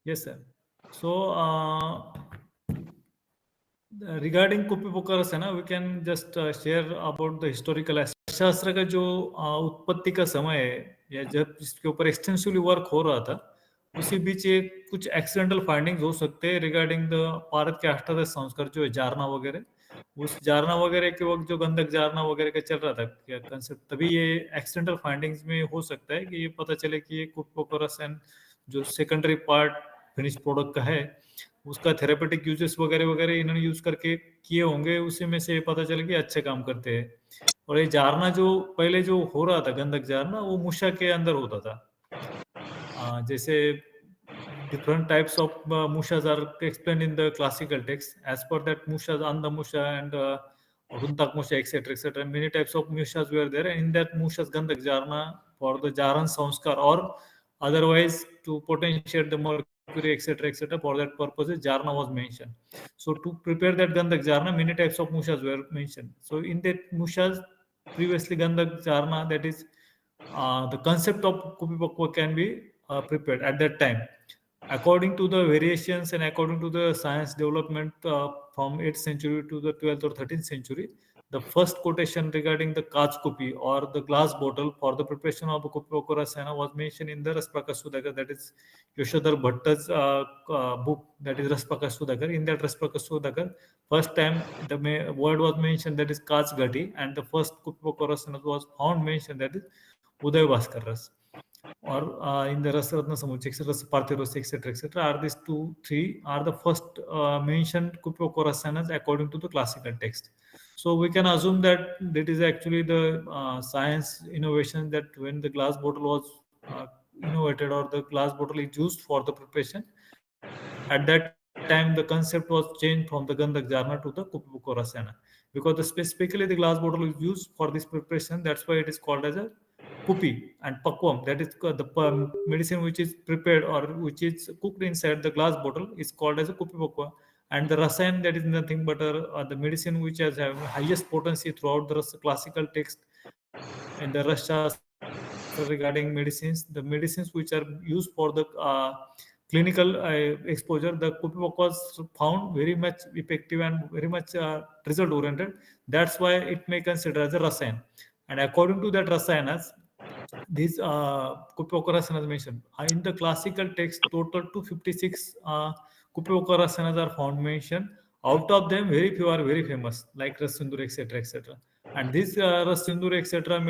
Yes, sir. So, regarding कुप्पी पोखरस है ना, we can just share about the historical aspect. शास्त्र का जो उत्पत्ति का समय है या जब इसके ऊपर एक्सटेंसिवली वर्क हो रहा था, उसी बीच ये कुछ एक्सीडेंटल फाइंडिंग्स हो सकते हैं रिगार्डिंग द भारत के अष्टादश संस्कार जो है जारना वगैरह, उस जारना वगैरह के वक्त जो गंधक जारना वगैरह का चल रहा था क्या कंसेप्ट, तभी ये एक्सीडेंटल फाइंडिंग्स में हो सकता है कि ये पता चले कि ये कुप्पी पोखरस एंड जो सेकेंडरी पार्ट फिनिश प्रोडक्ट का है उसका थेरेपेटिक यूजेस वगैरह वगैरह इन्होंने यूज करके किए होंगे, उसी में से पता चले कि अच्छे काम करते हैं। और ये जारना जो पहले जो हो रहा था गंधक जारना वो मूषा के अंदर होता था। जैसे different types of mushas are explained in the classical text. As per that, mushas, Andha musha and Runtak musha, etc., etc. Many types of mushas were there. And in that mushas, Gandhak Jarna for the Jaran Sanskar or otherwise to potentiate the mercury, etc., etc. For that purpose, Jarna was mentioned. So to prepare that Gandhak Jarna, many types of mushas were mentioned. So in that mushas, previously Gandhak Jarna, that is the concept of Kupi Pakwa can be prepared at that time. According to the variations and according to the science development from 8th century to the 12th or 13th century, the first quotation regarding the Kaj Kupi or the glass bottle for the preparation of Kupi Okorasana was mentioned in the Raspaka Sudhakar, that is Yoshadhar Bhatta's book, that is Raspaka Sudhakar. In that Raspaka Sudhakar, first time the word was mentioned, that is Kaj Gati, and the first Kupi Okorasana was found mentioned, that is Uday Bhaskar Ras. Or in the Rasratna Samuch, etc., Parthiros, etc., etc., are these two, three are the first mentioned Kupokorasanas according to the classical text. So we can assume that it is actually the science innovation that when the glass bottle was innovated or the glass bottle is used for the preparation, at that time the concept was changed from the Gandhak Jarna to the Kupokorasana. Because specifically the glass bottle is used for this preparation, that's why it is called as a kupi and pakwam, that is the medicine which is prepared or which is cooked inside the glass bottle is called as a kupi pakwa, and the rasayan, that is nothing but the medicine which has highest potency throughout the classical text in the Ras Shastra regarding medicines, the medicines which are used for the clinical exposure, the kupi pakwa was found very much effective and very much result oriented. That's why it may consider as a rasayan. And according to that rasayanas, these Kupokorasanas mentioned. In the classical text, total 256 Kupokorasanas are found mentioned. Out of them, very few are very famous, like Rasindur, etc., etc. And these Rasindur, etc.,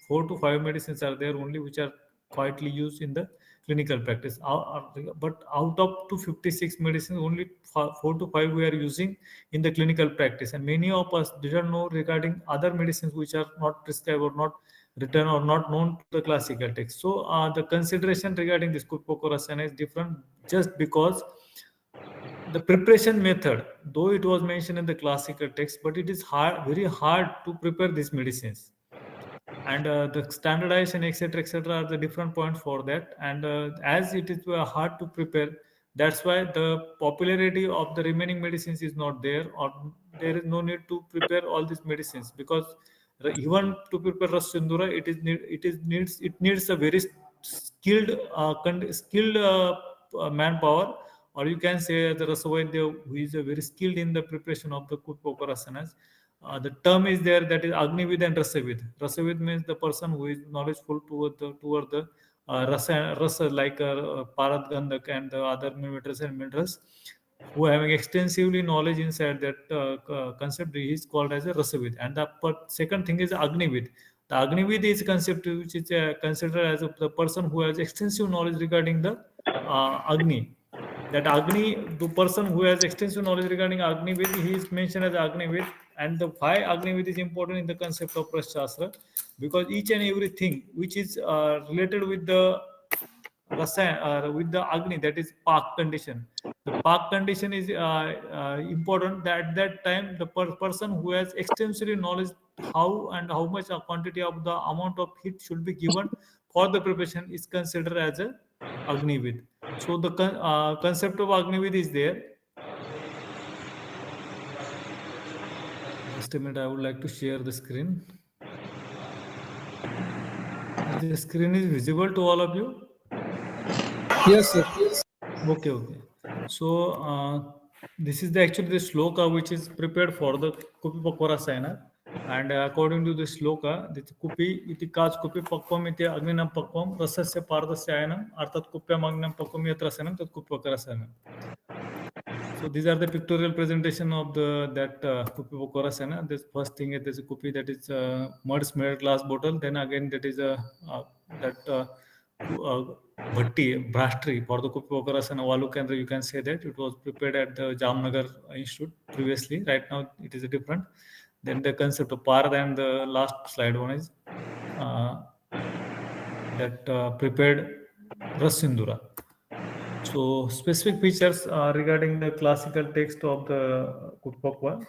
4 to 5 medicines are there only, which are quietly used in the clinical practice. But out of 256 medicines, only 4 to 5 we are using in the clinical practice, and many of us didn't know regarding other medicines which are not prescribed or not written or not known to the classical text. So the consideration regarding this Kupokorasana is different just because the preparation method, though it was mentioned in the classical text, but it is very hard to prepare these medicines. And the standardization, etc., are the different points for that. And as it is hard to prepare, that's why the popularity of the remaining medicines is not there, or there is no need to prepare all these medicines, because even to prepare Rasindura, it needs a very skilled manpower, or you can say the Rasavaidya, who is very skilled in the preparation of the Kupokarasanas. The term is there, that is Agnivid and Rasavid. Rasavid means the person who is knowledgeful toward the rasa like Parat Gandak and the other minerals and minerals, who having extensively knowledge inside that concept, is called as a Rasavid. And the second thing is Agnivid. The Agnivid is a concept which is considered as the person who has extensive knowledge regarding the Agni. That Agni, the person who has extensive knowledge regarding Agnivid, he is mentioned as Agnivid. And the why Agnivid is important in the concept of Prashastra, because each and everything which is related with the with the Agni, that is Pak condition. The Pak condition is important. That at that time, the person who has extensively knowledge how and how much a quantity of the amount of heat should be given for the preparation is considered as a Agnivid. So the concept of Agnivid is there. Just a minute, I would like to share the screen. The screen is visible to all of you. Yes, sir. Okay, okay. So this is the actually the sloka which is prepared for the kupi pakora sayana, and according to the sloka, this kupi iti kaj kupi pakvam iti agninam pakvam rasasya pardasya ayanam artat kupyam agninam pakvam yat rasanam tat kupi pakora sayanam. So these are the pictorial presentation of the that kupi pakora sayana. This first thing is a kupi that is mud smeared glass bottle. Then again that is a that uh, bhatti brastry for the kupi pakora sayana Walu Kendra. You can say that it was prepared at the Jamnagar Institute previously. Right now it is a different. Then the concept of par and the last slide one is that prepared Rasindura. So specific features regarding the classical text of the Kupakwa.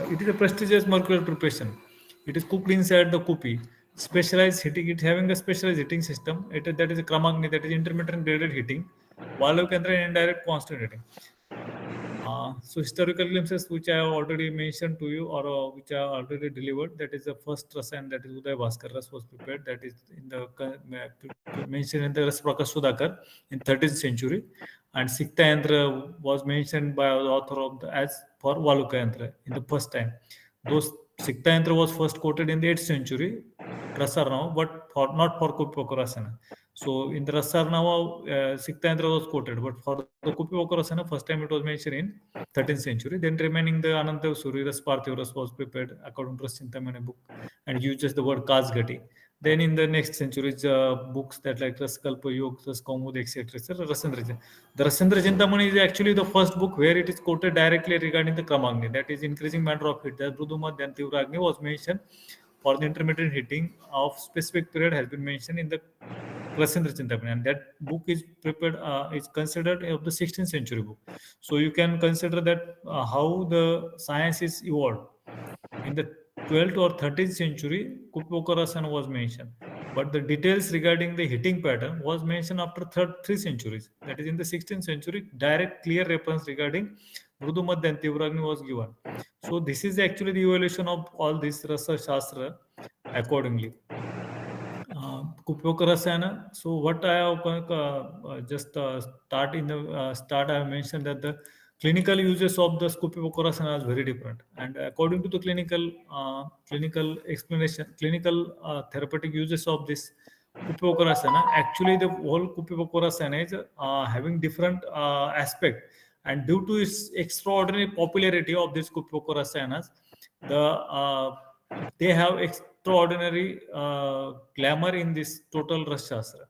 It is a prestigious mercurial preparation. It is cooked inside the kupi. Specialized heating. It having a specialized heating system. That is a Kramagni, that is intermittent graded heating. Walu Kendra and indirect constant heating. So historical glimpses which I have already mentioned to you, or which I have already delivered. That is the first Rasayan, that is Uday Bhaskar Ras was prepared. That is in the mentioned in the Ras Prakash Sudhakar in 13th century, and Sikta Yantra was mentioned by the author of the as for Valuka Yantra in the first time. Those Sikta Yantra was first quoted in the 8th century, Rasarnava, but for not for Kupipokorasana. So in the Rasarnava, Sikta Yantra was quoted, but for the Kupipokorasana, first time it was mentioned in 13th century. Then remaining the Ananta Suriras Parthivaras was prepared according to Raschintamani book and uses the word Kasgati. Then in the next centuries, books that like Raskalpa Yog, Raskaumud, etc. Rasandra. The Rasandra Chintamani is actually the first book where it is quoted directly regarding the Kramagni, that is increasing manner of heat. The Bruduma then Tivragni was mentioned for the intermittent heating of specific period has been mentioned in the Rasindra Chintamani, and that book is prepared is considered of the 16th century book. So you can consider that how the science is evolved. In the 12th or 13th century, Kupokarasana was mentioned, but the details regarding the heating pattern was mentioned after 3 centuries. That is in the 16th century, direct clear reference regarding Mrudumad and Tivragni was given. So this is actually the evolution of all this Rasa Shastra accordingly. Kupokarasana. So what I have just start in the start, I have mentioned that the clinical uses of the Kupokarasana is very different, and according to the clinical explanation, clinical therapeutic uses of this Kupokarasana, actually the whole Kupokarasana is having different aspect, and due to its extraordinary popularity of these Kupokorasanas, they have extraordinary glamour in this total Ras Shastra.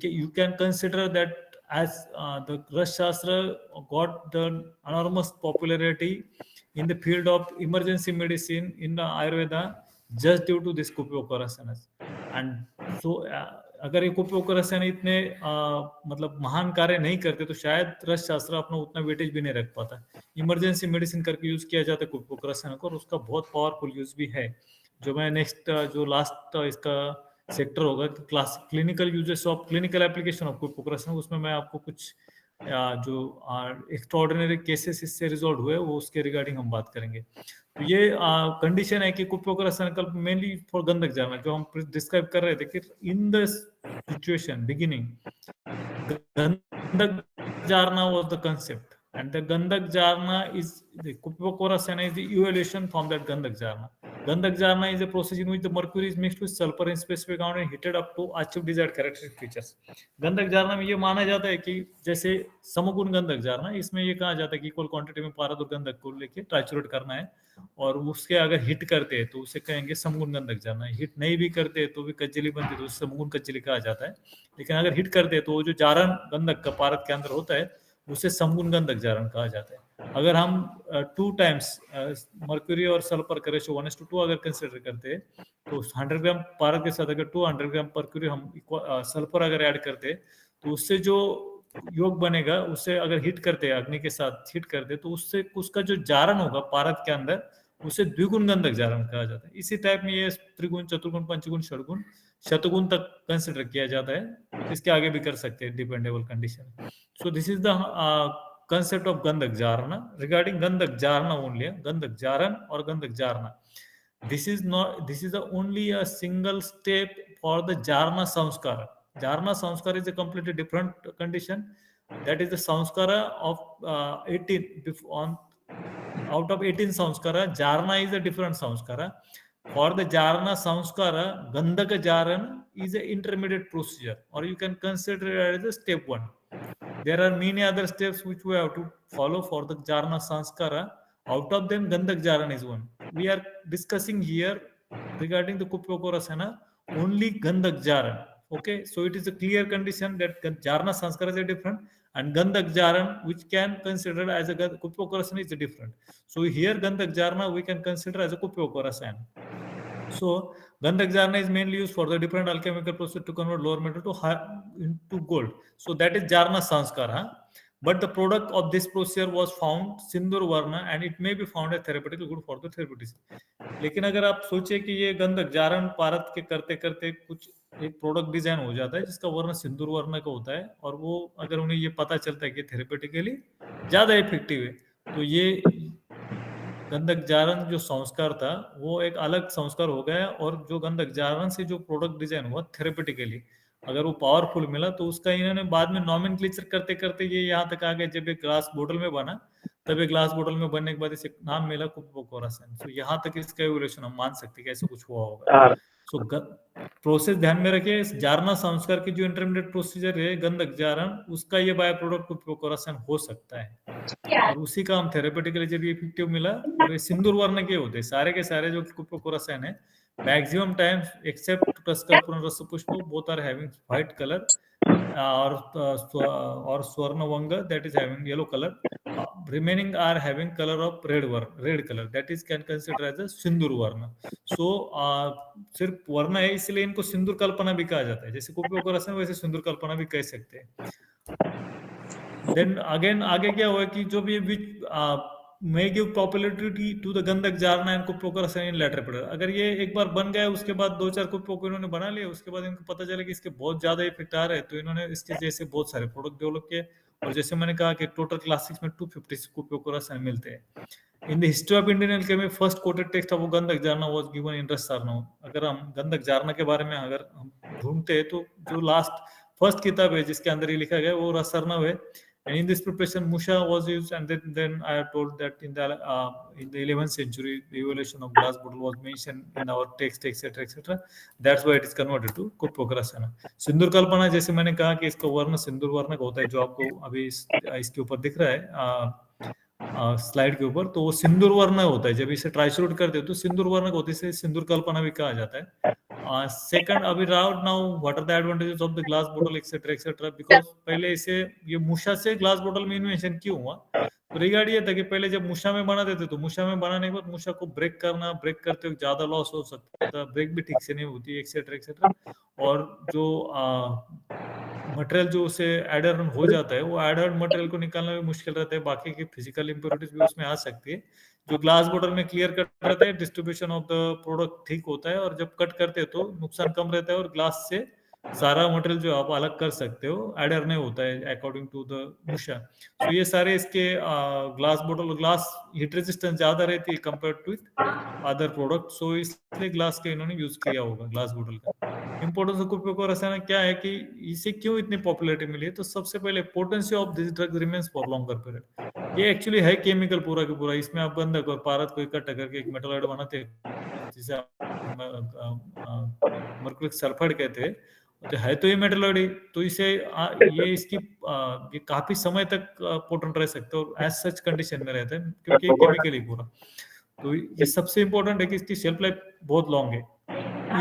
You can consider that as the Ras Shastra got the enormous popularity in the field of emergency medicine in the Ayurveda just due to this Kupokorasanas. And so अगर ये कुपोकरसन इतने मतलब महान कार्य नहीं करते तो शायद रस शास्त्र अपना उतना वेटेज भी नहीं रख पाता. इमरजेंसी मेडिसिन करके यूज किया जाता है कुपोकरसन को, और उसका बहुत पावरफुल यूज भी है. जो मैं नेक्स्ट जो लास्ट इसका सेक्टर होगा class clinical uses of clinical application of कुपोकरसन, उसमें मैं आपको कुछ जो एक्स्ट्राऑर्डिनरी केसेस इससे रिजॉल्व हुए वो उसके रिगार्डिंग हम बात करेंगे. तो ये कंडीशन है कि कुपोकरसन संकल्प मेनली फॉर गंधक जारना जो हम डिस्क्राइब कर रहे थे कि इन द सिचुएशन बिगिनिंग गंधक jarna was the concept, and the gandak jarna is the Kupokorasana is the evaluation from that gandak jarna. Gandak jarna is a process in which the mercury is mixed with sulfur in specific amount and heated up to achieve desired characteristic features. गंधक जारना में ये माना जाता है कि जैसे समगुण गंधक जारना, इसमें ये कहा जाता है कि इक्वल क्वांटिटी में पारद और गंधक को लेके ट्राइचुरेट करना है, और उसके अगर हिट करते हैं तो उसे कहेंगे समगुण गंधक जारना. हिट नहीं भी करते तो भी कज्जली बनती है तो उसे समगुण कज्जली कहा जाता है. लेकिन अगर हिट करते तो वो जो जारण गंधक का पारद के अंदर होता है उसे समगुण गंधक जारण कहा जाता है. अगर हम 2 टाइम्स मर्क्यूरी और सल्फर का रेशियो 1:2 अगर कंसिडर करते हैं तो 100 ग्राम पारद के साथ अगर 200 ग्राम मर्क्यूरी हम सल्फर अगर ऐड करते हैं तो उससे जो योग बनेगा उसे अगर हिट करते हैं अग्नि के साथ हिट करते तो उससे उसका जो जारण होगा पारद के अंदर उसे द्विगुण गंधक जारण कहा जाता है. इसी टाइप में ये त्रिगुण चतुर्गुण पंचगुण षडगुण शतगुण तक कंसिडर किया जाता है. इसके आगे भी कर सकते हैं dependable condition. So this is the concept of gandak jarana. Regarding gandak jarana only, gandak jaran or gandak jarana, this is the only a single step for the jarana samskara. Jarna Samskara is a completely different condition. That is the Samskara of 18 out of 18 Samskara. Jarna is a different Samskara. For the Jarna Samskara, Gandhaka Jaran is an intermediate procedure, or you can consider it as a step 1. There are many other steps which we have to follow for the Jarna Sanskara. Out of them, Gandhak Jaran is one. We are discussing here regarding the Kupyokorasana only Gandhak Jaran. Okay, so it is a clear condition that Jarna Sanskara is different, and Gandhak Jaran, which can consider as a Kupyokorasana, is different. So here Gandhak Jarna we can consider as a Kupyokorasana. So Gandhak Jarna is mainly used for the different alchemical process to convert lower metal into gold. So that is Jarna Sanskara. But the product of this procedure was found Sindur Varna, and it may be found as therapeutically good for the therapeutics. लेकिन अगर आप सोचे कि ये गंधक जारण पारत के करते करते कुछ एक प्रोडक्ट डिजाइन हो जाता है जिसका वर्ण सिंदूर वर्ण का होता है, और वो अगर उन्हें ये पता चलता है कि थेरेपेटिकली ज्यादा इफेक्टिव है, तो ये गंधक जारण जो संस्कार था वो एक अलग संस्कार हो गया, और जो गंधक जारण से जो प्रोडक्ट डिजाइन हुआ थेरेपेटिकली अगर वो पावरफुल मिला, तो उसका इन्होंने बाद में नॉमेनक्लेचर करते करते ये यहाँ तक आ गए, जब एक ग्लास बोतल में बना तब एक ग्लास बोतल में बनने के बाद इसे नाम मिला कुपोकोरासन। तो यहाँ तक इसका एवोल्यूशन हम मान सकते कि ऐसा कुछ हुआ होगा। सो प्रोसेस ध्यान में रखिए, जारना संस्कार की जो इंटरमीडिएट प्रोसीजर है गंधक जारण, उसका ये बाय प्रोडक्ट कुपोकोरासन हो सकता है, और उसी का हम थेरेपेटिकली जब ये इफेक्टिव मिला, और ये सिंदूर वर्ण के होते सारे के सारे जो कुपोकोरासन है, मैक्सिमम टाइम्स एक्सेप्ट टस्कर पुनरस पुष्प both are having white colour, और स्वर्ण that is having yellow color, remaining are having color of red color, that is can consider as a सिंदूर वर्ण। सो सिर्फ वर्ण है इसलिए इनको सिंदूर कल्पना भी कहा जाता है, जैसे कुपोकोरासन वैसे सिंदूर कल्पना भी कह सकते हैं। देन अगेन आगे क्या हुआ कि जो भी may give popularity to the गंधक जारना एंड कुपोकोरासन इन लेटर पीरियड। अगर ये एक बार बन गया, उसके बाद 2-4 कुपोको इन्होंने बना लिए, उसके बाद इनको पता चला कि इसके बहुत ज्यादा इफेक्ट आ रहे हैं, तो इन्होंने इसके जैसे बहुत सारे प्रोडक्ट डेवलप किए, और जैसे मैंने कहा कि टोटल क्लासिक्स में 250 कुपोकोरासन मिलते हैं। In the history of Indian alchemy first coated text of गंधक जारना वाज गिवन इन रसारना। अगर हम गंधक जारना के बारे में अगर हम ढूंढते हैं, तो जो लास्ट फर्स्ट किताब है जिसके अंदर ये लिखा गया वो रसारना है। And in this preparation, Musha was used, and then I have told that in the 11th century, the evolution of glass bottle was mentioned in our text, etc., etc. That's why it is converted to कुपोकोरासन। सिंदूर कल्पना जैसे मैंने कहा कि इसका वर्ण सिंदूर वर्ण का होता है, जो आपको अभी इसके ऊपर दिख रहा है स्लाइड के ऊपर, तो वो सिंदूर वर्ण होता है। जब इसे ट्राइशूट करते हैं तो सिंदूर वर्ण को होते है, सिंदूर कल्पना भी कहा जाता है। सेकंड, अभी right now what are the advantages of the glass बोतल एक्सेट्रा एक्सेट्रा, बिकॉज पहले इसे ये मूषा से ग्लास बोतल में इन्वेंशन क्यों हुआ, तो रिगार्ड ये था कि पहले जब मूषा में बना देते तो मूषा में बनाने के बाद मूषा को ब्रेक करते हुए ज्यादा लॉस हो सकता था, ब्रेक भी ठीक से नहीं होती एक्सेट्रा एक्सेट्रा, और जो मटेरियल जो उसे एडर्न हो जाता है, वो एडर्न मटेरियल को निकालना भी मुश्किल रहता है, बाकी की फिजिकल इंप्योरिटीज भी उसमें आ सकती है। जो ग्लास बोतल में क्लियर कट रहता है, डिस्ट्रीब्यूशन ऑफ द प्रोडक्ट ठीक होता है, और जब कट करते हैं तो नुकसान कम रहता है, और ग्लास से सारा मटेरियल जो आप अलग कर सकते हो एडर नहीं होता है अकॉर्डिंग टू द मूषा। तो ये सारे इसके ग्लास बोतल ग्लास हीट रेजिस्टेंस ज्यादा रहती है कंपेयर टू अदर प्रोडक्ट, सो इसलिए ग्लास का इन्होंने यूज किया होगा ग्लास बोतल का। इंपोर्टेंस ऑफ कुपोकोरासन क्या है कि इसे क्यों इतनी पॉपुलैरिटी मिली है, तो सबसे पहले potency of this drug remains for longer period. ये एक्चुअली है केमिकल पूरा का पूरा, इसमें आप गंधक और पारद को इकट्ठा करके एक मेटालॉइड बनाते हैं जिसे मर्क्यूरिक सल्फाइड कहते हैं, तो है तो ये मेटालॉइड है, तो इसे ये इसकी ये काफी समय तक पोटेंट रह सकता है, और एज सच कंडीशन में रहता है क्योंकि केमिकली पूरा। तो ये सबसे इंपॉर्टेंट है कि इसकी शेल्फ लाइफ बहुत लॉन्ग है,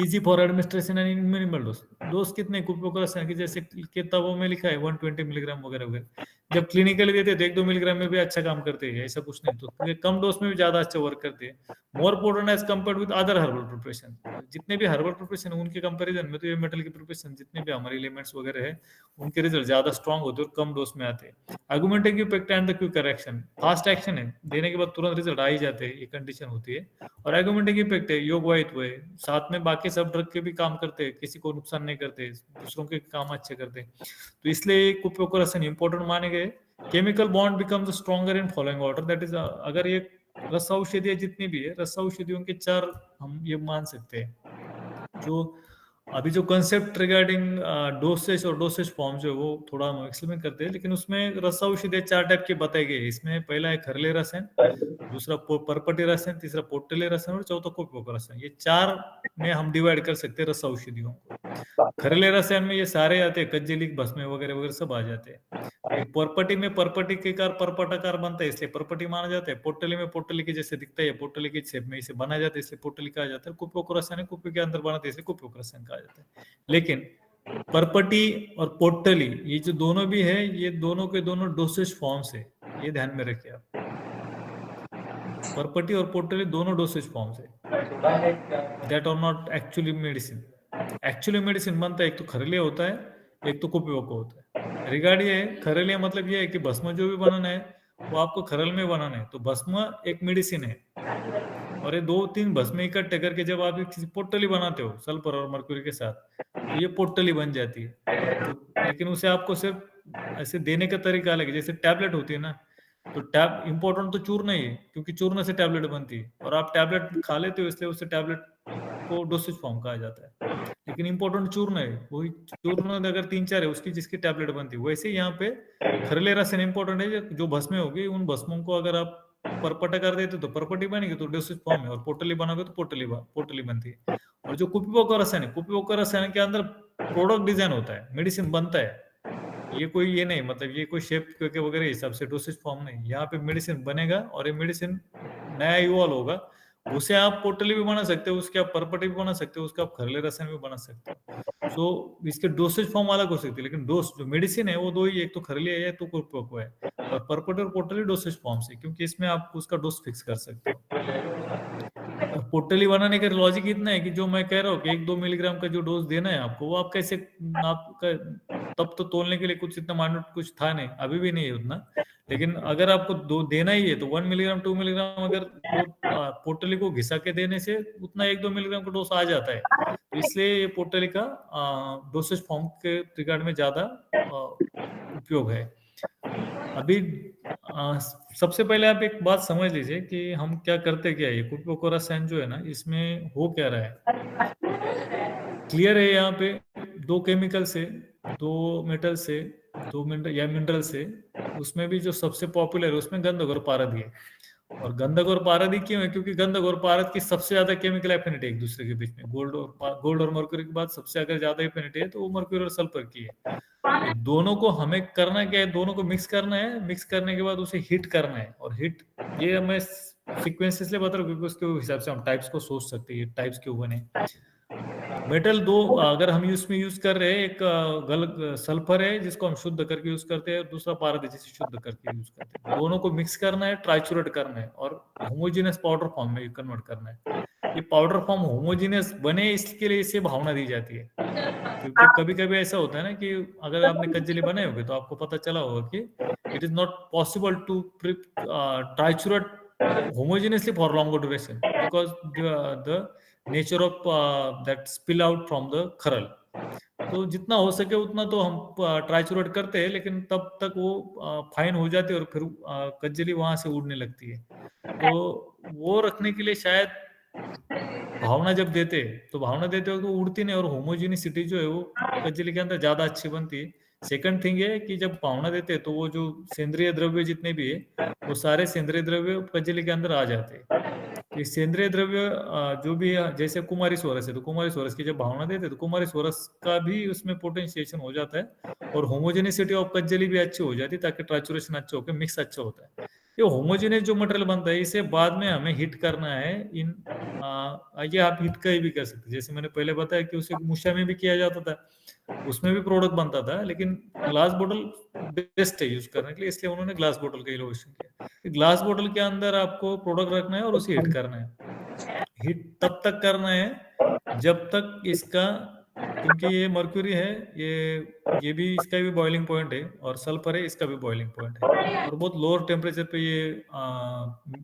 easy for administration and minimal dose कितने कुपोकोरासन की जैसे किताबों में लिखा है 120 मिलीग्राम वगैरह वगैरह, जब क्लिनिकली देते हैं तो 1-2 मिलीग्राम में भी अच्छा काम करते हैं, ऐसा कुछ नहीं, तो कम डोज में भी ज्यादा अच्छा वर्क करते हैं। More potent as compared with other herbal preparation, जितने भी हर्बल प्रिपरेशन उनके कंपैरिजन में तो ये मेटल की प्रिपरेशन जितने भी हमारे एलिमेंट्स वगैरह है उनके रिजल्ट ज्यादा स्ट्रांग होते हैं और कम डोज में आते हैं। Augmenting effect and the quick reaction, fast action है, देने के बाद तुरंत रिजल्ट आ ही जाते हैं, ये कंडीशन होती है। और आर्गुमेंटिंग इफेक्ट है, योग वाहित हुए साथ में बाकी सब ड्रग के भी काम करते हैं, किसी को नुकसान नहीं करते, दूसरों के काम अच्छे करते हैं, तो इसलिए कुपोकोरासन इंपॉर्टेंट माने गए। Chemical bond becomes stronger in following order, that is अगर ये रस औषधियां जितनी भी है, रस औषधियों के 4 हम ये मान सकते हैं। जो अभी जो कंसेप्ट रिगार्डिंग डोसेज और डोसेज फॉर्म जो है वो थोड़ा हम एक्सप्लेन करते हैं, लेकिन उसमें रस औषधि 4 टाइप के बताए गए हैं। इसमें पहला है खरले रसायन, दूसरा परपटी रसायन, तीसरा पोटले रसायन और चौथा कोपिपोका रसायन। ये 4 में हम डिवाइड कर सकते हैं रस औषधियों को। खरले रसायन में ये सारे आते हैं, कज्जिलिक, भस्मे वगैरह वगैरह सब आ जाते हैं। फिर परपटी में परपटी के कार परपटाकार बनता है, इसलिए परपटी माना जाता है। पोटली में पोटली के जैसे दिखता है, पोटली के शेप में इसे बना जाता है, इसलिए पोटली कहा जाता है। कुपिपोका रसायन कुपी के अंदर बनाते हैं, इसलिए कुपिपोका रसायन कहा जाता है। लेकिन परपटी और पोटली ये जो दोनों भी है, ये दोनों के दोनों डोसेज फॉर्म्स है, ये ध्यान में रखिए आप। परपटी और पोटली दोनों डोसेज फॉर्म्स है, that are not actually medicine. Actually medicine बनता है एक तो खरलिया होता है, एक तो कुपिपोका होता है। रिगार्ड ये है, खरलिया मतलब ये है कि भस्म जो भी बनाना है वो आपको खरल में बनाना है, तो भस्म एक मेडिसिन है। और ये 2-3 भस्म इकट्ठे करके जब आप किसी पोटली बनाते हो सल्फर और मर्क्यूरी के साथ, तो ये पोटली बन जाती है। तो लेकिन उसे आपको सिर्फ ऐसे देने का तरीका अलग है, जैसे टैबलेट होती है ना, तो इम्पोर्टेंट तो चूर्ण ही है, क्योंकि चूर्ण से टैबलेट बनती है और आप टैबलेट खा लेते हो, इसलिए उसे टैबलेट को डोसेज फॉर्म कहा जाता है। लेकिन इम्पोर्टेंट चूर्ण है, वही चूर्ण अगर 3-4 है उसकी जिसकी टैबलेट बनती है। वैसे यहाँ पे खरले रसायन इम्पोर्टेंट है, जो भस्में होगी उन भस्मों को अगर आप परपटा कर देते तो परपटी बनेगी, तो डोसेज फॉर्म है, और पोटली बनाओगे तो पोटली बनती है। और जो कुपिपोका रसायन है, कुपिपोका रसायन के अंदर प्रोडक्ट डिजाइन होता है, मेडिसिन बनता है। ये कोई ये नहीं, मतलब ये कोई शेप के वगैरह हिसाब से डोसेज फॉर्म नहीं, यहाँ पे मेडिसिन बनेगा और ये मेडिसिन नया इवॉल्व होगा। उसे आप पोटली भी बना सकते हो, उसके आप परपटी भी बना सकते हो, उसका आप खरले रसायन भी बना सकते हो। सो इसके डोसेज फॉर्म अलग हो सकती है, लेकिन डोज जो मेडिसिन है वो दो ही, एक तो खरले है, तो कुपिपोका है। और परपटी और पोटली डोसेज फॉर्म से, क्योंकि इसमें आप उसका डोज फिक्स कर सकते हो। और पोटली बनाने का लॉजिक इतना है कि जो मैं कह रहा हूँ कि 1-2 मिलीग्राम का जो डोज देना है आपको, वो आप कैसे आपका, तब तो तोलने के लिए कुछ इतना माइन्यूट कुछ था नहीं, अभी भी नहीं है उतना। लेकिन अगर आपको दो देना ही है तो 1 मिलीग्राम 2 मिलीग्राम अगर पोटली को घिसा के देने से उतना 1-2 मिलीग्राम का डोज आ जाता है। तो इसलिए ये पोटली का डोसेज फॉर्म के रिगार्ड में ज्यादा उपयोग है। अभी सबसे पहले आप एक बात समझ लीजिए कि हम क्या करते क्या है। ये कुपिपोका रसायन जो है ना, इसमें हो क्या रहा है, क्लियर है। यहाँ पे 2 केमिकल से, 2 मेटल से, 2 मिनरल से, उसमें भी जो सबसे पॉपुलर है उसमें गंधक और पारद है। और गंधक और पारद ही क्यों है, क्योंकि गंधक और पारद की सबसे ज्यादा केमिकल एफिनिटी एक दूसरे के बीच में। गोल्ड और मर्क्यूरी के बाद सबसे अगर ज्यादा एफिनिटी है तो वो मर्क्यूरी और सल्फर की है। तो दोनों को हमें करना क्या है, दोनों को मिक्स करना है। मिक्स करने के बाद उसे हिट करना है। और हिट, ये मैं सीक्वेंस इसलिए बता रहा हूँ क्योंकि उसके हिसाब से हम टाइप्स को सोच सकते हैं, टाइप्स क्यों बने। मेटल दो अगर हम इसमें यूज कर रहे हैं, एक सल्फर है जिसको हम शुद्ध करके यूज करते हैं, दूसरा पारद है जिसे शुद्ध करके यूज करते हैं। दोनों को मिक्स करना है, ट्राइचुरेट करना है और होमोजेनियस पाउडर फॉर्म में कन्वर्ट करना है। ये पाउडर फॉर्म होमोजेनियस बने इसके लिए इसे भावना दी जाती है। क्योंकि कभी कभी ऐसा होता है ना कि अगर आपने कज्जली बनाए होगे तो आपको पता चला होगा कि it is not possible to triturate homogeneously for longer duration because the nature of that spill out from the खरल। तो जितना हो सके उतना तो हम ट्राइचुरेट करते हैं, लेकिन तब तक वो फाइन हो जाती है और फिर कज्जली वहां से उड़ने लगती है। तो वो रखने के लिए शायद भावना जब देते तो भावना देते हो तो उड़ती नहीं, और होमोजीनिसिटी जो है वो कज्जली के अंदर ज्यादा अच्छी बनती है। सेकंड थिंग है कि जब भावना देते हैं तो वो जो सेंद्रिय द्रव्य जितने भी है वो सारे सेंद्रिय द्रव्य कज्जली के अंदर आ जाते हैं। तो ये सेंद्रिय द्रव्य जो भी है, जैसे कुमारी सोरस है तो कुमारी सोरस की जब भावना देते हैं तो कुमारी सोरस का भी उसमें पोटेंशिएशन हो जाता है और होमोजेनिसिटी ऑफ कज्जली भी अच्छी हो जाती है, ताकि ट्रांचुरेशन अच्छा होकर मिक्स अच्छा होता है। ये होमोजेनियस जो मटेरियल बनता है इसे बाद में हमें हिट करना है। इन ये आप हिट का ही भी कर सकते हैं, जैसे मैंने पहले बताया कि उसे मूषा में भी किया जाता था, उसमें भी प्रोडक्ट बनता था, लेकिन ग्लास बोतल बेस्ट है यूज करने के लिए, इसलिए उन्होंने ग्लास बोतल का इनोवेशन किया। ग्लास बोतल के अंदर आपको प्रोडक्ट रखना है और उसे हिट करना है। हिट तब तक करना है जब तक इसका, क्योंकि ये मर्क्यूरी है, ये भी, इसका भी बॉइलिंग पॉइंट है, और सल्फर है, इसका भी बॉइलिंग पॉइंट है, और बहुत लोअर टेम्परेचर पे ये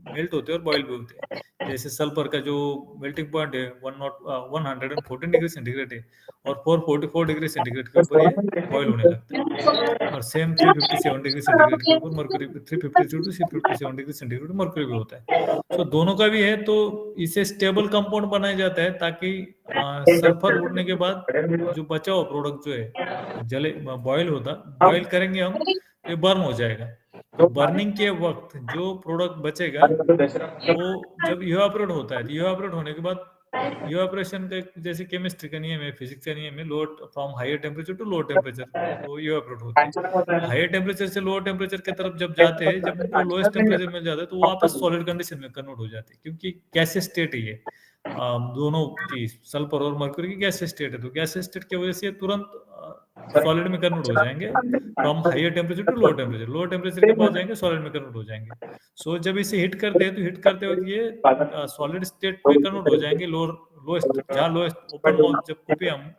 मेल्ट होते हैं और बॉइल भी होते हैं। जैसे सल्फर का जो मेल्टिंग पॉइंट है 114 डिग्री सेंटीग्रेड है और 444 डिग्री सेंटीग्रेड के ऊपर ये बॉयल होने लगता है। और सेम 357 डिग्री सेंटीग्रेड के ऊपर mercury 352 to 357 degree centigrade mercury भी होता है। सो दोनों का भी है, तो इसे स्टेबल कंपाउंड बनाया जाता है ताकि सल्फर उड़ने के बाद जो बचा हुआ प्रोडक्ट जो है जले बॉयल करेंगे हम तो ये बर्न हो जाएगा। तो बर्निंग के वक्त जो प्रोडक्ट बचेगा वो जब इवापोरेट होता है, तो इवापोरेट होने के बाद इवापोरेशन का जैसे केमिस्ट्री का नियम है, फिजिक्स का नियम है, lower from higher temperature to lower temperature वो इवापोरेट होते हैं। हायर टेम्परेचर से लोअर टेम्परेचर की तरफ जब जाते हैं, जब उनको लोएस्ट टेम्परेचर मिल जाता है तो वापस सॉलिड कंडीशन में कन्वर्ट हो जाते हैं, क्योंकि गैसियस स्टेट है ये दोनों की, सल्फर और मरकरी की गैसियस स्टेट है, तो गैसियस स्टेट की वजह से तुरंत सॉलिड में कन्वर्ट हो जाएंगे from higher temperature to lower temperature के पास जाएंगे, सॉलिड में कन्वर्ट हो जाएंगे। सो जब इसे हिट करते हैं तो हिट करते वक्त ये सॉलिड स्टेट में कन्वर्ट हो जाएंगे, लोएस्ट जहाँ लोएस्ट ओपन माउथ जब कुपी हम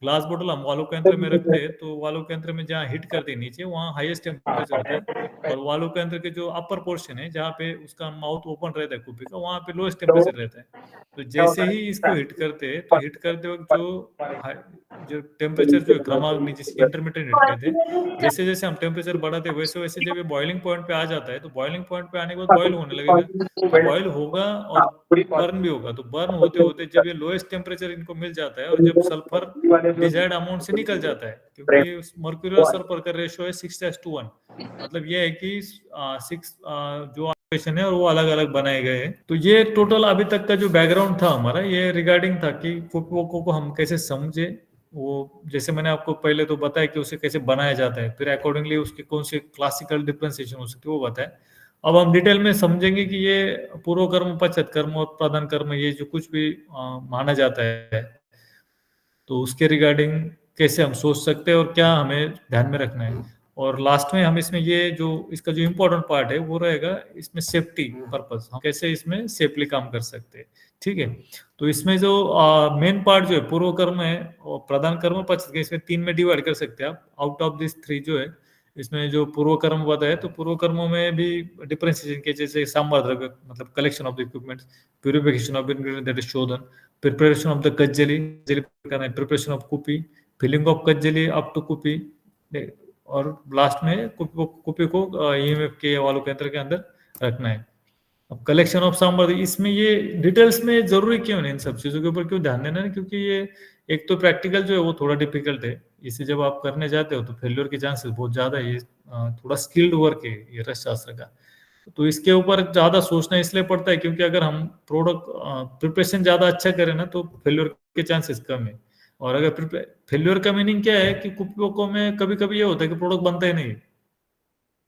ग्लास बोतल हम वाल्व के यंत्र में रखते हैं तो वाल्व के यंत्र में जहाँ हिट करते हैं नीचे वहाँ हाईएस्ट टेम्परेचर होता है, और वाल्व के यंत्र के जो अपर पोर्शन है जहाँ पे उसका माउथ ओपन रहता है कुपी का, वहाँ पे लोएस्ट टेम्परेचर रहता है। तो जैसे ही इसको हिट करते हैं तो हिट करते वक्त जो टेम्परेचर जो क्रमांक जिसकी इंटरमीडिएट हिट कहते हैं, जैसे जैसे हम टेम्परेचर बढ़ाते हैं वैसे वैसे जब ये बॉइलिंग पॉइंट पे आ जाता है तो बॉइलिंग पॉइंट पे आने के बाद बॉइल होने लगेगा, तो बॉइल होगा और बर्न भी होगा। तो बर्न होते होते जब ये लोएस्ट टेम्परेचर इनको मिल जाता है और जब सल्फर डिजायर्ड अमाउंट से निकल जाता है, क्योंकि मर्क्यूरी और सल्फर का रेशियो है 6:1, मतलब ये है कि 6 जो ऑपरेशन है और वो अलग अलग बनाए गए हैं। तो ये टोटल अभी तक का जो बैकग्राउंड था हमारा, ये रिगार्डिंग था कि फुकुओका को हम कैसे समझे। वो जैसे मैंने आपको पहले तो बताया कि उसे कैसे बनाया जाता है, फिर अकॉर्डिंगली उसके कौन से क्लासिकल डिफरेंशिएशन हो सकती है वो बताया। अब हम डिटेल में समझेंगे कि ये पूर्व कर्म, पश्चात कर्म और प्रधान कर्म, ये जो कुछ भी माना जाता है तो उसके रिगार्डिंग कैसे हम सोच सकते हैं और क्या हमें ध्यान में रखना है। और लास्ट में हम इसमें ये जो इसका जो इम्पोर्टेंट पार्ट है वो रहेगा इसमें सेफ्टी पर्पस, हम कैसे इसमें सेफली काम कर सकते हैं। ठीक है, तो इसमें जो मेन पार्ट जो है पूर्व कर्म है और प्रधान कर्म, पश्चात कर्म, इसमें 3 में डिवाइड कर सकते हैं आप। आउट ऑफ दिस 3 जो है इसमें जो पूर्व कर्म बताया, तो पूर्व कर्मों में भी डिफरेंशिएशन के जैसे सांबार द्रव्य मतलब collection of the equipments, purification of ingredient that is शोधन, प्रिपरेशन ऑफ द कज्जली प्रिपरेशन ऑफ कुपी, फिलिंग ऑफ कज्जली अप टू कुपी, और लास्ट में कुपी को ईएमएफ के वालों के यंत्र के अंदर रखना है। अब कलेक्शन ऑफ सांबर, इसमें ये डिटेल्स में जरूरी क्यों है इन सब चीजों के ऊपर क्यों ध्यान देना है, क्योंकि ये एक तो प्रैक्टिकल जो है वो थोड़ा डिफिकल्ट है, इसे जब आप करने जाते हो तो फेल्योर के चांसेस बहुत ज्यादा है। ये थोड़ा स्किल्ड वर्क है ये रस शास्त्र का, तो इसके ऊपर ज्यादा सोचना इसलिए पड़ता है क्योंकि अगर हम प्रोडक्ट प्रिपरेशन ज्यादा अच्छा करें ना तो फेल्योर के चांसेस कम है। और अगर फेल्योर का मीनिंग क्या है कि कुपों में कभी कभी ये होता है कि प्रोडक्ट बनता ही नहीं,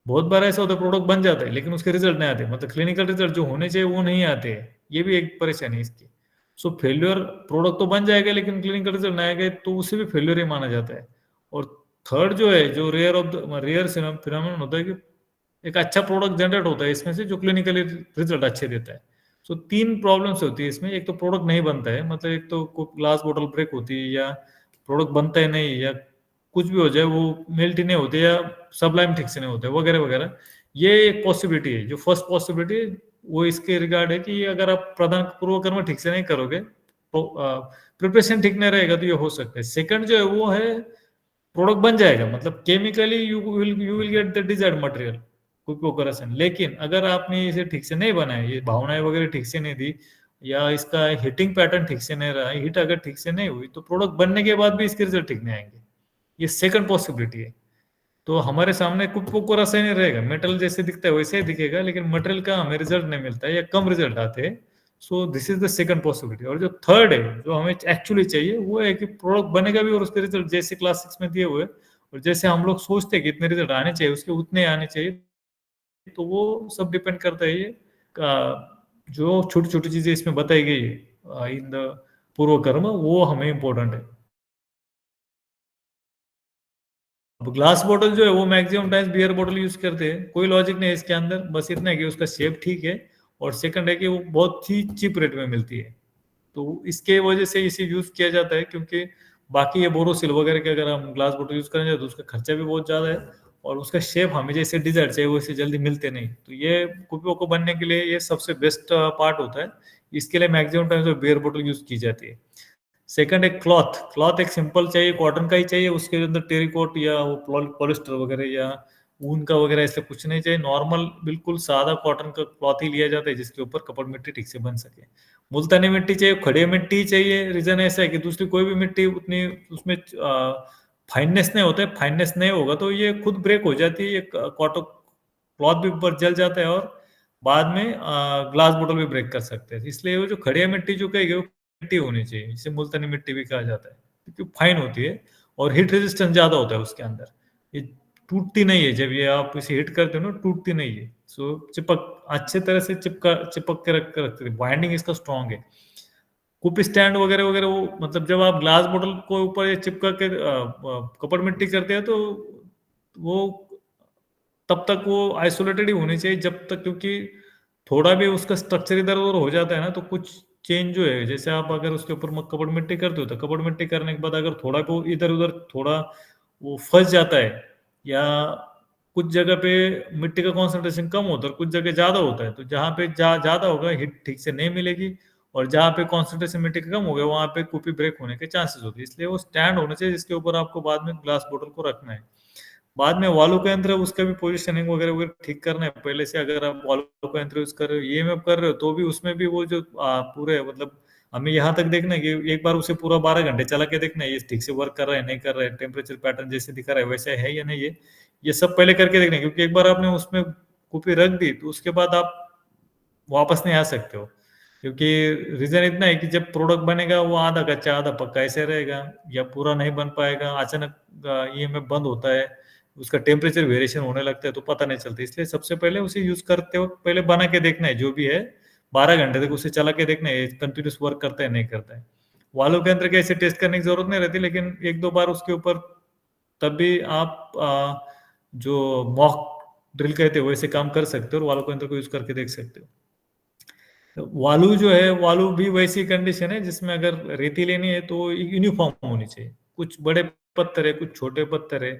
बहुत बार ऐसा होता है प्रोडक्ट बन जाता है लेकिन उसके रिजल्ट नहीं आते, मतलब क्लिनिकल रिजल्ट जो होने चाहिए वो नहीं आते हैं, ये भी एक परेशानी है इसकी। सो फेल्योर, प्रोडक्ट तो बन जाएगा लेकिन क्लिनिकल रिजल्ट नहीं आएगा तो उसे भी फेल्योर ही माना जाता है। और थर्ड जो है, जो रेयर फिनोमेनन होता है कि एक अच्छा प्रोडक्ट जनरेट होता है इसमें से जो क्लिनिकली रिजल्ट अच्छे देता है। सो 3 प्रॉब्लम्स होती है इसमें, एक तो प्रोडक्ट नहीं बनता है, मतलब एक तो ग्लास बॉटल ब्रेक होती है या प्रोडक्ट बनता है नहीं, या कुछ भी हो जाए वो मेल्ट ही नहीं होते या सबलाइम ठीक से नहीं होते वगैरह वगैरह। ये एक पॉसिबिलिटी है, जो फर्स्ट पॉसिबिलिटी वो इसके रिगार्ड है कि अगर आप प्रधान पूर्व कर्म ठीक से नहीं करोगे तो प्रिपरेशन ठीक नहीं रहेगा तो ये हो सकता है। सेकंड जो है वो है प्रोडक्ट बन जाएगा, मतलब chemically you will get the desired material कुपोकरेशन, लेकिन अगर आपने इसे ठीक से नहीं बनाया, ये भावनाएं वगैरह ठीक से नहीं दी या इसका हिटिंग पैटर्न ठीक से नहीं रहा, हिट अगर ठीक से नहीं हुई तो प्रोडक्ट बनने के बाद भी इसके रिजल्ट ठीक नहीं आएंगे। ये सेकंड पॉसिबिलिटी है। तो हमारे सामने कुपोको रासायन नहीं रहेगा, मेटल जैसे दिखता है वैसे ही दिखेगा लेकिन मटेरियल का हमें रिजल्ट नहीं मिलता है या कम रिजल्ट आते हैं। So this is the second possibility. और जो थर्ड है जो हमें एक्चुअली चाहिए वो है कि प्रोडक्ट बनेगा भी और उसके रिजल्ट जैसे क्लास 6 में दिए हुए और जैसे हम लोग सोचते हैं कि इतने रिजल्ट आने चाहिए उसके उतने आने चाहिए। तो वो सब डिपेंड करता है ये जो छोटी छोटी चीजें इसमें बताई गई है इन द पूर्व कर्म, वो हमें इंपॉर्टेंट है। अब ग्लास बॉटल जो है वो maximum times beer bottle use करते हैं, कोई लॉजिक नहीं है इसके अंदर, बस इतना है कि उसका शेप ठीक है और सेकंड है कि वो बहुत ही चीप रेट में मिलती है, तो इसके वजह से इसे यूज किया जाता है। क्योंकि बाकी ये बोरोसिल वगैरह के अगर हम ग्लास बॉटल यूज करेंगे तो उसका खर्चा भी बहुत ज्यादा है और उसका शेप हमें जैसे डिजायर चाहिए वैसे जल्दी मिलते नहीं। तो ये कुपियों को बनने के लिए ये सबसे बेस्ट पार्ट होता है इसके लिए मैक्सिमम टाइम बियर बोतल यूज की जाती है। सेकंड है क्लॉथ। क्लॉथ एक सिंपल चाहिए, कॉटन का ही चाहिए, उसके अंदर टेरिकॉट या वो पॉलिस्टर वगैरह या ऊन का वगैरह ऐसे कुछ नहीं चाहिए। नॉर्मल बिल्कुल सादा कॉटन का क्लॉथ ही लिया जाता है जिसके ऊपर कपड़ मिट्टी ठीक से बन सके। मुल्तानी मिट्टी चाहिए, खड़ी मिट्टी चाहिए। रीजन ऐसा है कि दूसरी कोई भी मिट्टी उतनी उसमें फाइननेस नहीं होता है, फाइननेस नहीं होगा तो ये खुद ब्रेक हो जाती है, ये कॉटन क्लॉथ भी ऊपर जल जाता है और बाद में ग्लास बोतल भी ब्रेक कर सकते हैं। इसलिए वो जो खड़िया मिट्टी जो कहेगी वो मिट्टी होनी चाहिए, जिसे मुल्तानी मिट्टी भी कहा जाता है, क्योंकि फाइन होती है और हीट रेजिस्टेंस ज्यादा होता है उसके अंदर। ये टूटती नहीं है, जब ये आप इसे हिट करते हो ना टूटती नहीं है। सो चिपक अच्छे तरह से चिपक के रखते हैं, बाइंडिंग इसका स्ट्रांग है। कुप स्टैंड वगैरह वगैरह वो मतलब जब आप ग्लास बोतल को ऊपर ये चिपका के कपड़ मिट्टी करते हैं तो वो तब तक वो आइसोलेटेड ही होनी चाहिए जब तक, क्योंकि थोड़ा भी उसका स्ट्रक्चर इधर उधर हो जाता है ना तो कुछ चेंज जो है, जैसे आप अगर उसके ऊपर कपड़ मिट्टी करते हो तो कपड़ मिट्टी करने के बाद अगर थोड़ा भी वो इधर उधर थोड़ा वो फंस जाता है या कुछ जगह पे मिट्टी का कॉन्सेंट्रेशन कम होता है, कुछ जगह ज्यादा होता है, तो जहाँ पे ज्यादा होगा हिट ठीक से नहीं मिलेगी और जहाँ पे कॉन्सेंट्रेशन मिट्टी का कम हो गया वहां पे कुपी ब्रेक होने के चांसेस होते हैं। इसलिए वो स्टैंड होना चाहिए जिसके ऊपर आपको बाद में ग्लास बोतल को रखना है। बाद में वाल्व का यंत्र उसका भी पोजिशनिंग वगैरह वगैरह ठीक करना है पहले से। अगर आप वाल्व का यंत्र यूज कर रहे हो, ईएमएफ कर रहे हो, तो भी उसमें भी वो जो पूरे मतलब हमें यहाँ तक देखना है कि एक बार उसे पूरा 12 घंटे चला के देखना है ये ठीक से वर्क कर रहा है नहीं कर रहा है, टेम्परेचर पैटर्न जैसे दिखा रहा है वैसे है या नहीं है, ये सब पहले करके देखना है। क्योंकि एक बार आपने उसमें कुपी रख दी तो उसके बाद आप वापस नहीं आ सकते हो, क्योंकि रीजन इतना है कि जब प्रोडक्ट बनेगा वो आधा कच्चा आधा पक्का ऐसे रहेगा या पूरा नहीं बन पाएगा। अचानक ईएमएफ बंद होता है, उसका टेम्परेचर वेरिएशन होने लगता है तो पता नहीं चलता। इसलिए सबसे पहले उसे यूज करते वक्त पहले बना के देखना है, जो भी है 12 घंटे तक उसे चला के देखना है कंटिन्यूस वर्क करता है नहीं करता है। वालों के अंदर कैसे टेस्ट करने की जरूरत नहीं रहती, लेकिन एक दो बार उसके ऊपर तब भी आप जो मॉक ड्रिल कहते हो वैसे काम कर सकते हो और वालों के अंदर को यूज करके देख सकते हो। वालू जो है, वालू भी वैसी कंडीशन है जिसमें अगर रेती लेनी है तो यूनिफॉर्म होनी चाहिए। कुछ बड़े पत्थर है, कुछ छोटे पत्थर है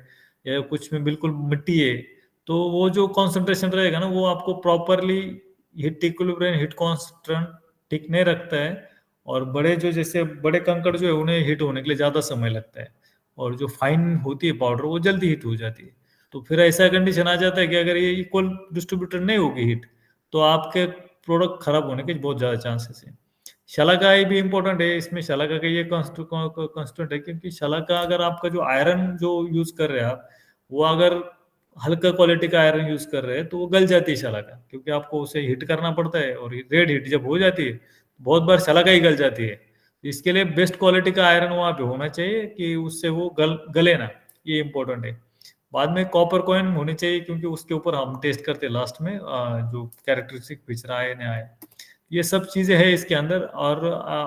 या कुछ में बिल्कुल मिट्टी है, तो वो जो कॉन्सेंट्रेशन रहेगा ना वो आपको properly heat equilibrium heat constant ठीक नहीं रखता है। और बड़े जो जैसे बड़े कंकड़ जो है उन्हें हीट होने के लिए ज्यादा समय लगता है और जो फाइन होती है पाउडर वो जल्दी हीट हो जाती है। तो फिर ऐसा कंडीशन आ जाता है कि अगर ये इक्वल डिस्ट्रीब्यूटर नहीं होगी हीट तो आपके प्रोडक्ट खराब होने के बहुत ज्यादा चांसेस है। शलाकाई भी इंपॉर्टेंट है इसमें। शलाका का ये कॉन्स्टेंट है क्योंकि शलाका अगर आपका जो आयरन जो यूज कर रहे हैं आप, वो अगर हल्का क्वालिटी का आयरन यूज कर रहे हैं तो वो गल जाती है शलाका, क्योंकि आपको उसे हीट करना पड़ता है और रेड हीट जब हो जाती है बहुत बार शलाका ही गल जाती है। इसके लिए बेस्ट क्वालिटी का आयरन वहां पे होना चाहिए कि उससे वो गले ना, ये इंपॉर्टेंट है। बाद में कॉपर कॉइन होनी चाहिए क्योंकि उसके ऊपर हम टेस्ट करते हैं लास्ट में जो कैरेक्टरिस्टिक पिक्चर रहा है ना आए, ये सब चीजें हैं इसके अंदर। और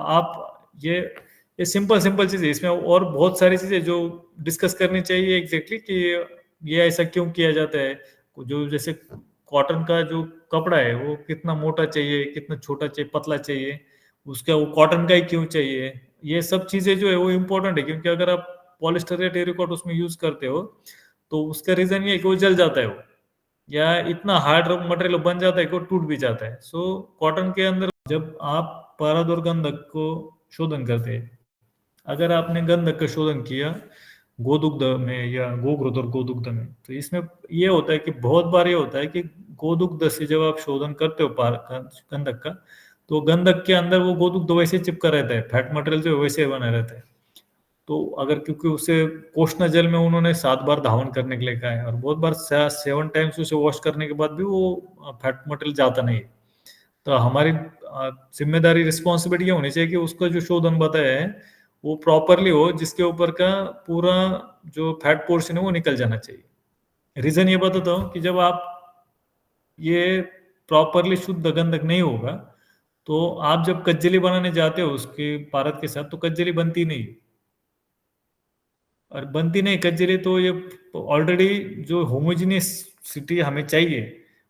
आप ये सिंपल सिंपल चीजें इसमें और बहुत सारी चीजें जो डिस्कस करनी चाहिए एग्जैक्टली कि ये ऐसा क्यों किया जाता है। जो जैसे कॉटन का जो कपड़ा है वो कितना मोटा चाहिए, कितना छोटा चाहिए, पतला चाहिए, उसका वो कॉटन का ही क्यों चाहिए, ये सब चीजें जो है वो इम्पोर्टेंट है। क्योंकि अगर आप पॉलिस्टर या टेरिकॉट उसमें यूज करते हो तो उसका रीजन ये है कि वो जल जाता है वो, या इतना हार्ड मटेरियल बन जाता है कि वो टूट भी जाता है। सो कॉटन के अंदर जब आप पारद और गंधक को शोधन करते हैं, अगर आपने गंधक का शोधन किया गोदुग्ध में या गोघृत और गोदुग्ध में, तो इसमें ये होता है कि बहुत बार ये होता है कि गोदुग्ध से जब आप शोधन करते हो गंधक का, तो गंधक के अंदर वो गोदुग्ध वैसे चिपका रहता है, फैट मटेरियल जो है वैसे बना रहता है। तो अगर क्योंकि उसे कोष्णा जल में उन्होंने 7 बार धावन करने के लिए कहा है और बहुत बार 7 टाइम्स उसे वॉश करने के बाद भी वो फैट मटेरियल जाता नहीं है। तो हमारी जिम्मेदारी रिस्पॉन्सिबिलिटी ये होनी चाहिए कि उसका जो शोधन बताया है वो प्रॉपरली हो, जिसके ऊपर का पूरा जो फैट पोर्शन है वो निकल जाना चाहिए। रीजन ये बताता हूँ कि जब आप ये प्रॉपरली शुद्ध गंधक नहीं होगा तो आप जब कज्जली बनाने जाते हो उसके पारद के साथ तो कज्जली बनती नहीं है। और बनती नहीं कज्जली तो ये ऑलरेडी जो होमोजीनियसिटी हमें चाहिए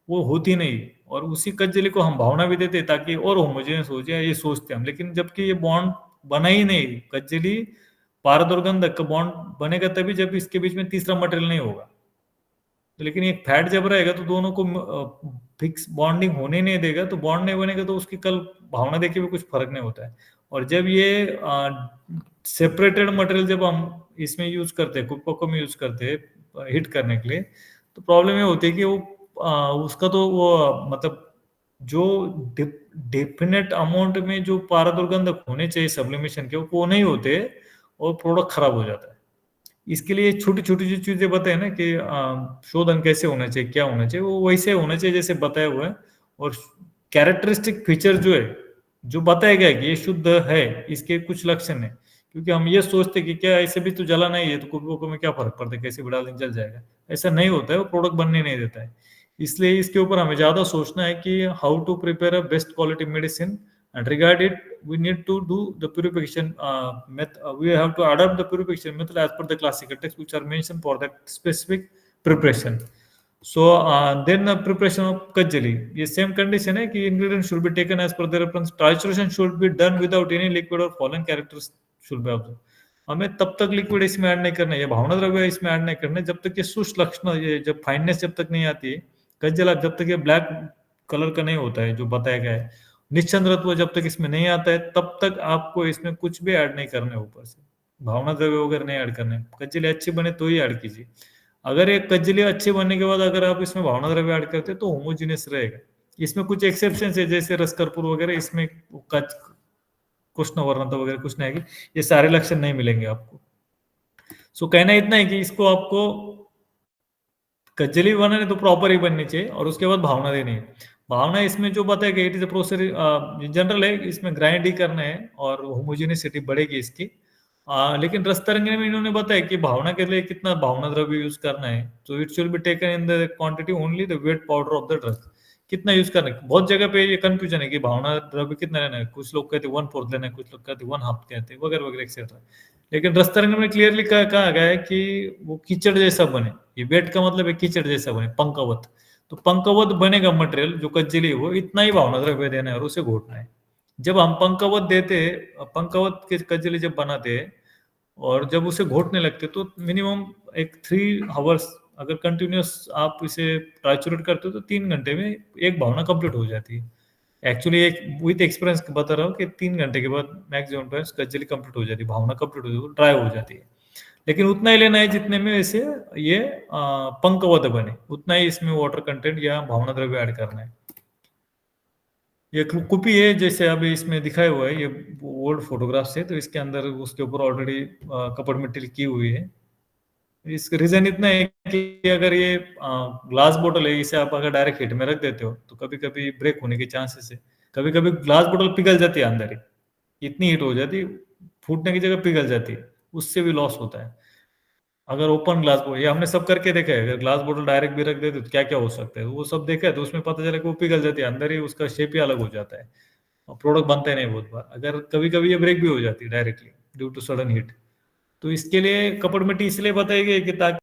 वो होती नहीं, और उसी कज्जली को हम भावना भी देते हैं ताकि और होमोजीनियस हो जाए ये सोचते हैं हम, लेकिन जबकि ये बॉन्ड बना ही नहीं। कज्जली पारद और गंधक का बॉन्ड बनेगा तभी जब इसके बीच में तीसरा मटेरियल नहीं होगा। तो लेकिन एक फैट जब रहेगा तो दोनों को फिक्स बॉन्डिंग होने नहीं देगा, तो बॉन्ड नहीं बनेगा तो उसकी कल भावना देखे भी कुछ फर्क नहीं होता है। और जब ये सेपरेटेड मटेरियल जब हम इसमें यूज करते हैं, कुकपको में यूज करते हैं हिट करने के लिए, तो प्रॉब्लम ये होती है कि वो उसका तो वो मतलब जो डेफिनेट अमाउंट में जो पारदुर्गंधक होने चाहिए सब्लिमेशन के, वो नहीं होते और प्रोडक्ट खराब हो जाता है। इसके लिए छोटी छोटी जो चीजें बताए ना कि शोधन कैसे होना चाहिए, क्या होना चाहिए, वो वैसे होना चाहिए जैसे बताया हुआ है। और कैरेक्टरिस्टिक फीचर जो है, जो बताया गया है कि ये शुद्ध है, इसके कुछ लक्षण है। क्योंकि हम ये सोचते कि क्या ऐसे भी तो जला नहीं है, तो कुको में क्या फर्क पड़ता है, कैसे भी डाल दें जल जाएगा। ऐसा नहीं होता है, वो प्रोडक्ट बनने नहीं देता है। इसलिए इसके ऊपर हमें ज्यादा सोचना है कि how to prepare a best quality medicine, and regard it we need to do the purification we have to adapt the purification method as per the classical texts which are mentioned for that specific preparation. So then the preparation of kajali, ये same condition है कि ingredients should be taken as per their reference. Trituration should be done without any liquid or following characters should be observed. हमें तब तक liquid इसमें add नहीं करना है, ये भावना द्रव्य इसमें ऐड नहीं करना है जब तक ये शुष्क लक्षण, ये जब फाइननेस जब तक नहीं आती है, कज्जला जब तक ये ब्लैक कलर का नहीं होता है जो बताया गया है, निश्चंद्रत्व जब तक इसमें नहीं आता है, तब तक आपको इसमें कुछ भी ऐड नहीं करना है ऊपर से, भावना द्रव्य वगैरह नहीं ऐड करने। कज्जली अच्छी बने तो ही ऐड कीजिए। अगर एक कज्जली अच्छे बनने के बाद अगर आप इसमें भावना द्रव्य ऐड करते हैं तो होमोजीनियस रहेगा। इसमें कुछ एक्सेप्शन है जैसे रस कर्पूर वगैरह, इसमें कृष्ण वर्णता वगैरह कुछ नहीं आएगी, ये सारे लक्षण नहीं मिलेंगे आपको। सो कहना इतना है कि इसको आपको कज्जली बनाने तो प्रॉपर ही बननी चाहिए और उसके बाद भावना देनी है। भावना इसमें जो बताया गया इट इज प्रोसेस जनरल है, इसमें ग्राइंड ही करना है और होमोजेनिसिटी बढ़ेगी इसकी। लेकिन रस तरंगने में इन्होंने बताया कि भावना के लिए कितना भावना द्रव्य यूज करना है, तो it should be taken in the quantity only the wet powder of the drug, कितना यूज करना है। बहुत जगह पे ये कंफ्यूजन है कि भावना द्रव्य कितना लेना है, कुछ लोग कहते हैं 1/4 लेना है, कुछ लोग कहते हैं 1/2 कहते हैं वगैरह वगैरह एक्सेट्रा। लेकिन रस तरंग में क्लियरली कहा गया है कि वो कीचड़ जैसा बने, ये वेट का मतलब है कीचड़ जैसा बने, पंकवत। तो पंकवत बनेगा मटेरियल जो कज्जली है, वो इतना ही भावना द्रव्य देना है और उसे घोटना है। जब हम पंकवत देते, पंकवत के कज्जली जब बनाते हैं और जब उसे घोटने लगते तो मिनिमम एक 3 आवर्स अगर कंटिन्यूस आप इसे ट्राइचुरेट करते हो तो 3 घंटे में एक भावना कंप्लीट हो जाती है। एक्चुअली एक विथ एक्सपीरियंस बता रहा हूँ कि 3 घंटे के बाद मैक्सिमम टाइम्स कज्जली कंप्लीट हो जाती है, भावना कंप्लीट हो जाती है, ड्राई हो जाती है। लेकिन उतना ही लेना है जितने में इसे ये पंकवत बने, उतना ही इसमें वाटर कंटेंट या भावना द्रव्य ऐड करना है। ये कुपी है जैसे अभी इसमें दिखाया हुआ है, ये ओल्ड फोटोग्राफ से, तो इसके अंदर उसके ऊपर ऑलरेडी कपड़ मिट्टी की हुई है। इसका रीजन इतना है कि अगर ये ग्लास बोतल है, इसे आप अगर डायरेक्ट हीट में रख देते हो तो कभी कभी ब्रेक होने के चांसेस है। कभी कभी ग्लास बोतल पिघल जाती है अंदर ही, इतनी हीट हो जाती है, फूटने की जगह पिघल जाती है, उससे भी लॉस होता है। अगर ओपन ग्लास बोतल, ये हमने सब करके देखा है, अगर ग्लास बोतल डायरेक्ट भी रख देते तो क्या क्या हो सकता है, वो सब देखा है, तो उसमें पता चला कि वो पिघल जाती है अंदर ही, उसका शेप ही अलग हो जाता है और प्रोडक्ट बनता ही नहीं बहुत बार। अगर कभी कभी ये ब्रेक भी हो जाती है directly due to sudden heat. तो इसके लिए कपड़ मिट्टी इसलिए बताई गई कि ताकि